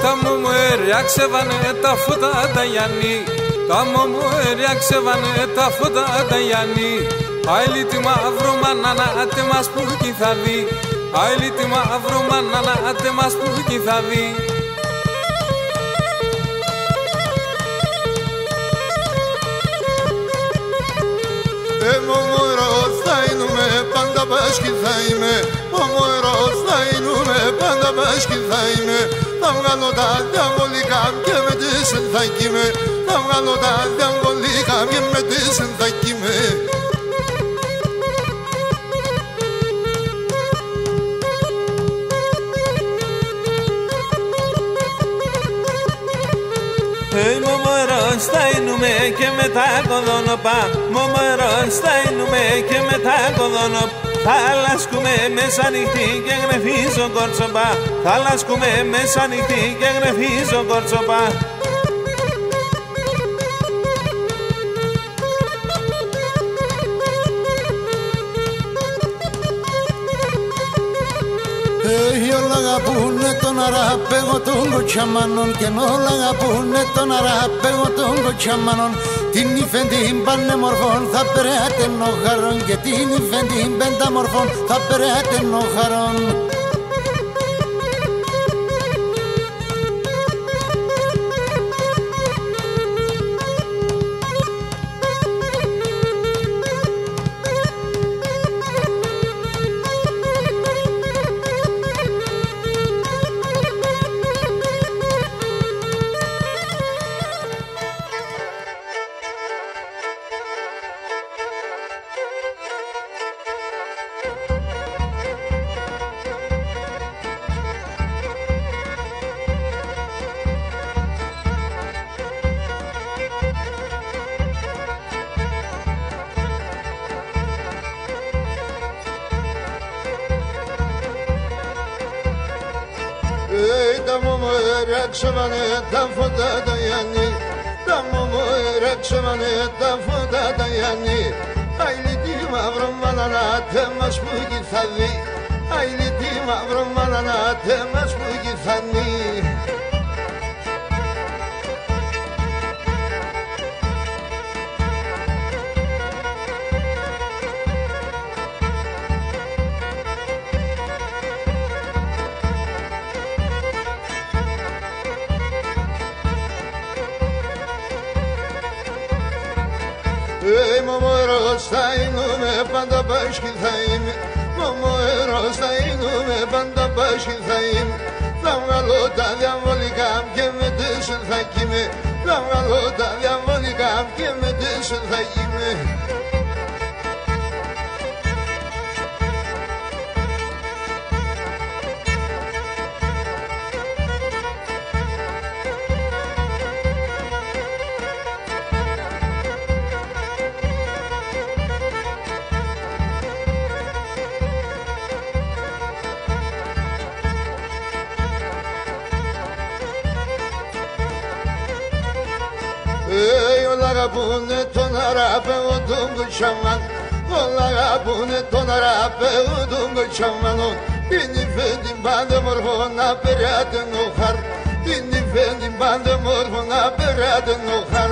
τα μωμέρια ξεβάνε τα φώτα τα Γιάννη. Τα μωμέρια ξεβάνε τα φώτα τα Γιάννη. Άιλι τη μαύρο μανάνα άτε μας που κι θα δει. Άιλι τη μαύρο μανάνα άτε μας που κι θα δει. Μωμορός θα είμαι, πάντα πάσχη θα είμαι. Μωμορός θα είμαι, πάντα πάσχη θα είμαι. Θα βγάλω τα διαβολικά και με τις θα κοίμαι. Θα βγάλω τα διαβολικά και με τις θα κοίμαι. Μωμορός θα εινούμε και μετά κοδόνοπα. Μωμορός θα εινούμε και μετά κοδόνοπα. Θα λάσκουμε μέσα νυχτή και γνεφίζω κορτσοπά. Θα λάσκουμε μέσα νυχτή και γνεφίζω κορτσοπά. Όλα αγαπούνε τον αραπέγο των κοτσαμάνων και όλα αγαπούνε τον αραπέγο των κοτσαμάνων. Την ύφεν την πανέμορφων θα περάτε νοχαρών και την ύφεν την πενταμορφών θα περάτε νοχαρών. Τα μωμέρια ξεβάνε τα φώτα τα Γιάννη. Τα μωμέρια ξεβάνε τα φώτα τα Γιάννη. Άιλι τη μαύρο μάνα τε μας που κι θα δει. Άιλι τη μαύρο μάνα τε μας που κι θα δει. Μωμορός θα είμαι, πάντα πάσχη θα είμαι. Μωμορός θα είμαι, πάντα πάσχη θα είμαι. Θα βγάλω τα διαβολικά και με τις θα κοίμαι. Θα βγάλω τα διαβολικά και με τις θα κοίμαι. Όλα αγαπούνε τον αραπέγο τον κοτσαμάν. Όλα αγαπούνε τον αραπέγο τον κοτσαμάνο. Την υφέ την πανέμορφο να περάτε νοχαρ. Την υφέ την πανέμορφο να περάτε νοχαρ.